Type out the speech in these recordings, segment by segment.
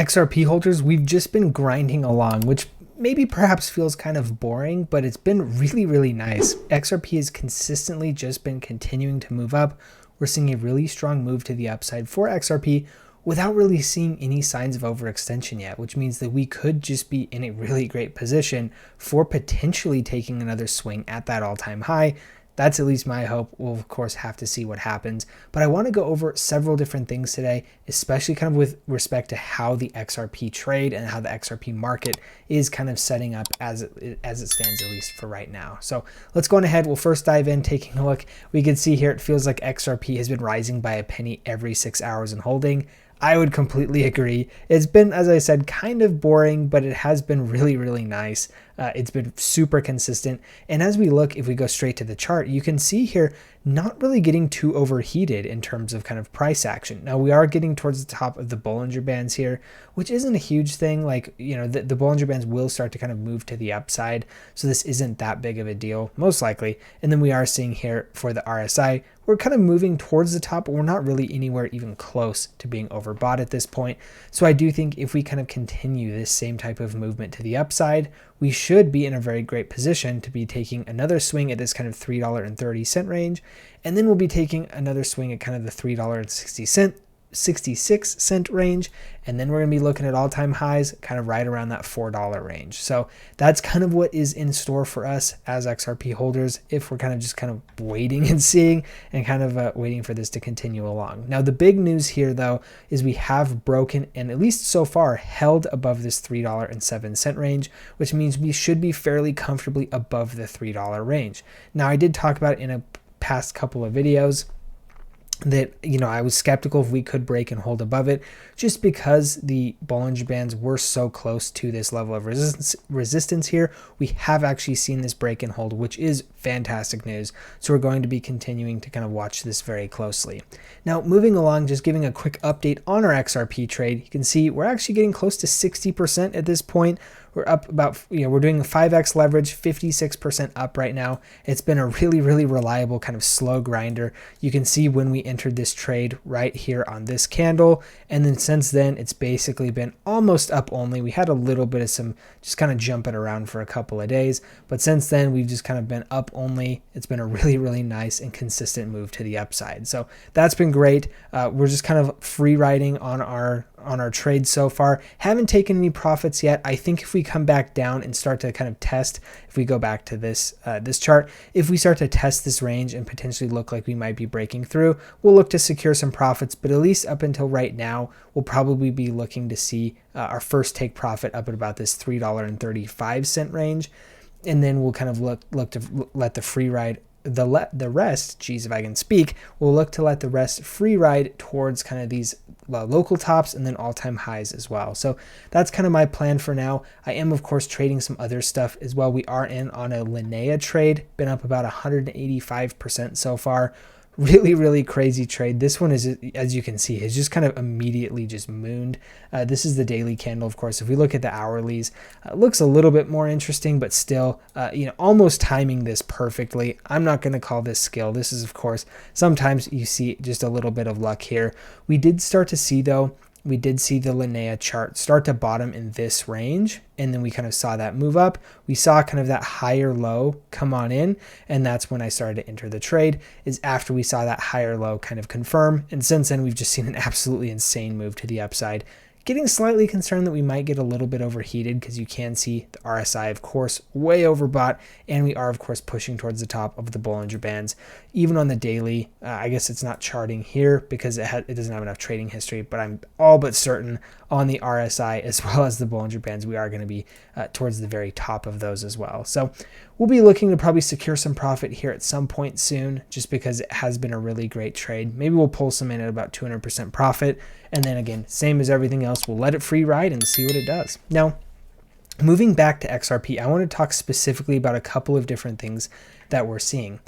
XRP holders, we've just been grinding along, which maybe perhaps feels kind of boring, but it's been really, really nice. XRP has consistently just been continuing to move up. We're seeing a really strong move to the upside for XRP without really seeing any signs of overextension yet, which means that we could just be in a really great position for potentially taking another swing at that all-time high. That's at least my hope. We'll of course have to see what happens, but I want to go over several different things today, especially kind of with respect to how the XRP trade and how the XRP market is kind of setting up as it stands, at least for right now. So let's go on ahead. We'll first dive in, taking a look. We can see here it feels like XRP has been rising by a penny every 6 hours and holding. I would completely agree. It's been, as I said, kind of boring, but it has been really, really nice. It's been super consistent. And as we look, if we go straight to the chart, you can see here, not really getting too overheated in terms of kind of price action. Now we are getting towards the top of the Bollinger Bands here, which isn't a huge thing. Like, you know, the Bollinger Bands will start to kind of move to the upside. So this isn't that big of a deal, most likely. And then we are seeing here for the RSI, we're kind of moving towards the top, but we're not really anywhere even close to being overbought at this point. So I do think if we kind of continue this same type of movement to the upside, we should be in a very great position to be taking another swing at this kind of $3.30 range. And then we'll be taking another swing at kind of the $3.66 range. And then we're going to be looking at all-time highs kind of right around that $4 range. So that's kind of what is in store for us as XRP holders, if we're kind of just kind of waiting and seeing and kind of waiting for this to continue along. Now, the big news here, though, is we have broken and at least so far held above this $3.07 range, which means we should be fairly comfortably above the $3 range. Now, I did talk about in a past couple of videos that, you know, I was skeptical if we could break and hold above it, just because the Bollinger Bands were so close to this level of resistance here. We have actually seen this break and hold, which is fantastic news. So we're going to be continuing to kind of watch this very closely. Now, moving along, just giving a quick update on our XRP trade. You can see we're actually getting close to 60% at this point. We're up about, you know, we're doing a 5x leverage, 56% up right now. It's been a really, really reliable kind of slow grinder. You can see when we entered this trade right here on this candle. And then since then, it's basically been almost up only. We had a little bit of some just kind of jumping around for a couple of days. But since then, we've just kind of been up only. It's been a really, really nice and consistent move to the upside. So that's been great. We're just kind of free riding on our trade so far. Haven't taken any profits yet. I think if we come back down and start to kind of test, if we go back to this this chart, if we start to test this range and potentially look like we might be breaking through, we'll look to secure some profits. But at least up until right now, we'll probably be looking to see our first take profit up at about this $3.35 range, and then we'll kind of look to let the free ride. The rest, geez, if I can speak, we'll look to let the rest free ride towards kind of these local tops and then all-time highs as well. So that's kind of my plan for now. I am, of course, trading some other stuff as well. We are in on a Linea trade, been up about 185% so far. Really, really crazy trade. This one is, as you can see, has just kind of immediately just mooned. This is the daily candle, of course. If we look at the hourlies, it looks a little bit more interesting, but still, you know, almost timing this perfectly. I'm not going to call this skill. This is, of course, sometimes you see just a little bit of luck here. We did start to see, though, we did see the Linea chart start to bottom in this range, and then we kind of saw that move up. We saw kind of that higher low come on in, and that's when I started to enter the trade, is after we saw that higher low kind of confirm. And since then, we've just seen an absolutely insane move to the upside. Getting slightly concerned that we might get a little bit overheated, because you can see the RSI, of course, way overbought, and we are, of course, pushing towards the top of the Bollinger Bands. Even on the daily, I guess it's not charting here because it doesn't have enough trading history, but I'm all but certain on the RSI as well as the Bollinger Bands, we are going to be towards the very top of those as well. So we'll be looking to probably secure some profit here at some point soon, just because it has been a really great trade. Maybe we'll pull some in at about 200% profit. And then again, same as everything else, we'll let it free ride and see what it does. Now, moving back to XRP, I want to talk specifically about a couple of different things that we're seeing.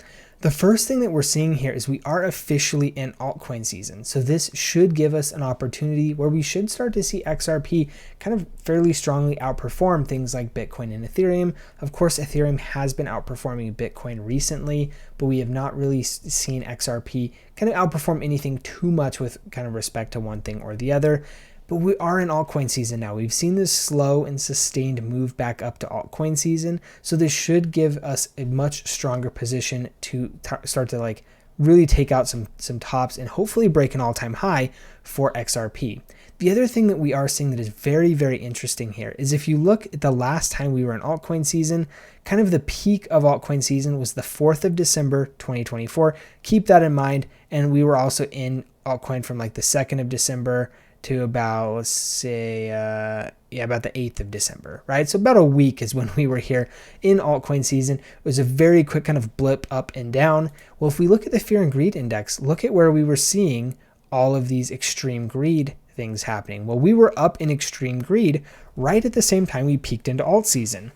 The first thing that we're seeing here is we are officially in altcoin season. So this should give us an opportunity where we should start to see XRP kind of fairly strongly outperform things like Bitcoin and Ethereum. Of course, Ethereum has been outperforming Bitcoin recently, but we have not really seen XRP kind of outperform anything too much with kind of respect to one thing or the other. But we are in altcoin season now. We've seen this slow and sustained move back up to altcoin season. So this should give us a much stronger position to start to like really take out some tops and hopefully break an all-time high for XRP. The other thing that we are seeing that is very, very interesting here is if you look at the last time we were in altcoin season, kind of the peak of altcoin season was the 4th of December, 2024. Keep that in mind. And we were also in altcoin from like the 2nd of December to about, let's say, about the 8th of December, right? So about a week is when we were here in altcoin season. It was a very quick kind of blip up and down. Well, if we look at the fear and greed index, look at where we were seeing all of these extreme greed things happening. Well, we were up in extreme greed right at the same time we peaked into alt season.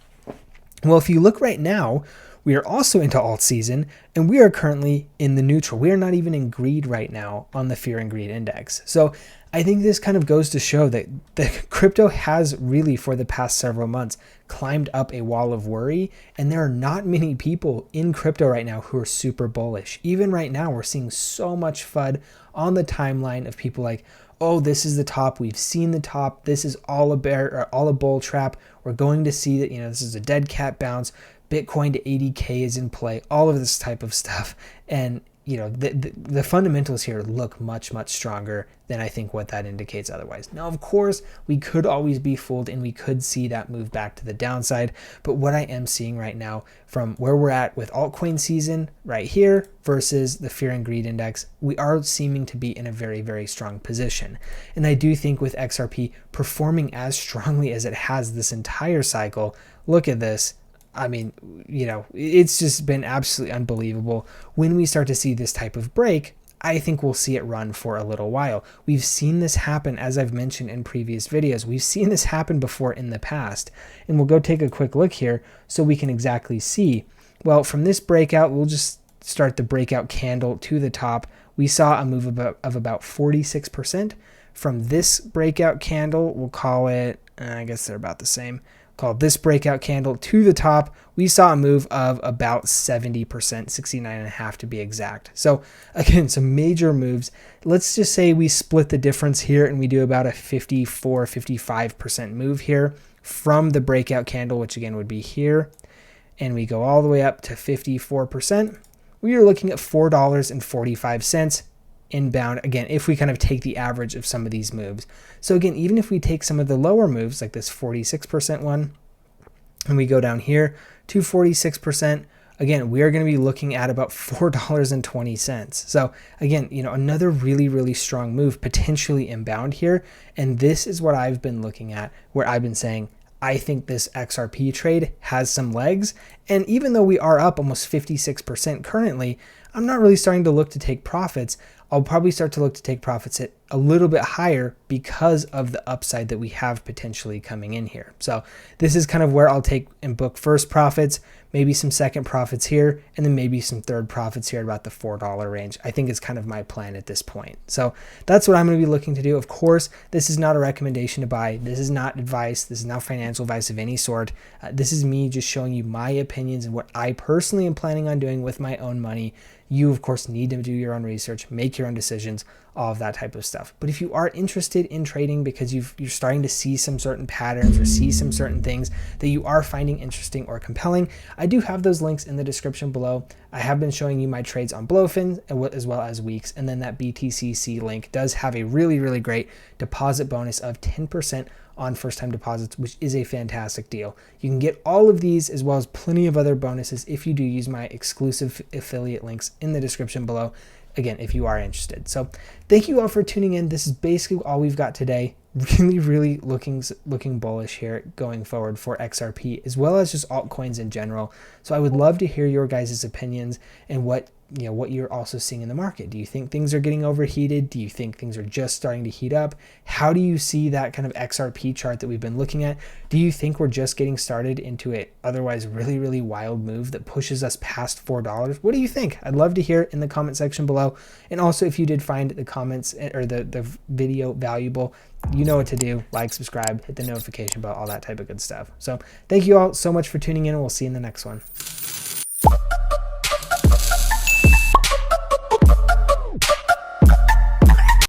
Well, if you look right now, we are also into alt season and we are currently in the neutral. We are not even in greed right now on the fear and greed index. So I think this kind of goes to show that the crypto has really for the past several months climbed up a wall of worry. And there are not many people in crypto right now who are super bullish. Even right now, we're seeing so much FUD on the timeline of people like, oh, this is the top. We've seen the top. This is all a bear or all a bull trap. We're going to see that, this is a dead cat bounce. Bitcoin to 80K is in play, all of this type of stuff. And, the fundamentals here look much, much stronger than I think what that indicates otherwise. Now, of course, we could always be fooled and we could see that move back to the downside. But what I am seeing right now from where we're at with altcoin season right here versus the fear and greed index, we are seeming to be in a very, very strong position. And I do think with XRP performing as strongly as it has this entire cycle, look at this. I mean, it's just been absolutely unbelievable. When we start to see this type of break, I think we'll see it run for a little while. We've seen this happen, as I've mentioned in previous videos. We've seen this happen before in the past. And we'll go take a quick look here so we can exactly see. Well, from this breakout, we'll just start the breakout candle to the top. We saw a move of about 46%. From this breakout candle, we'll call it, I guess they're about the same. Called this breakout candle to the top, we saw a move of about 70%, 69.5 to be exact. So again, some major moves. Let's just say we split the difference here and we do about a 54, 55% move here from the breakout candle, which again would be here. And we go all the way up to 54%. We are looking at $4.45 inbound, again, if we kind of take the average of some of these moves. So again, even if we take some of the lower moves like this 46% one and we go down here to 46%, again, we are going to be looking at about $4.20. So again, another really, really strong move potentially inbound here. And this is what I've been looking at, where I've been saying, I think this XRP trade has some legs. And even though we are up almost 56% currently, I'm not really starting to look to take profits. I'll probably start to look to take profits at a little bit higher because of the upside that we have potentially coming in here. So this is kind of where I'll take and book first profits, maybe some second profits here, and then maybe some third profits here at about the $4 range. I think it's kind of my plan at this point. So that's what I'm going to be looking to do. Of course, this is not a recommendation to buy. This is not advice. This is not financial advice of any sort. This is me just showing you my opinions and what I personally am planning on doing with my own money. You, of course, need to do your own research, make your own decisions, all of that type of stuff. But if you are interested in trading because you're starting to see some certain patterns or see some certain things that you are finding interesting or compelling, I do have those links in the description below. I have been showing you my trades on BloFin as well as Weex, and then that BTCC link does have a really, really great deposit bonus of 10% on first-time deposits, which is a fantastic deal. You can get all of these as well as plenty of other bonuses if you do use my exclusive affiliate links in the description below, again, if you are interested. So thank you all for tuning in. This is basically all we've got today. Really, really looking bullish here going forward for XRP, as well as just altcoins in general. So I would love to hear your guys' opinions and what you're also seeing in the market. Do you think things are getting overheated? Do you think things are just starting to heat up? How do you see that kind of XRP chart that we've been looking at? Do you think we're just getting started into a otherwise really, really wild move that pushes us past $4? What do you think? I'd love to hear in the comment section below. And also, if you did find the comments or the video valuable, you know what to do. Like, subscribe, hit the notification bell, all that type of good stuff. So thank you all so much for tuning in, and we'll see you in the next one.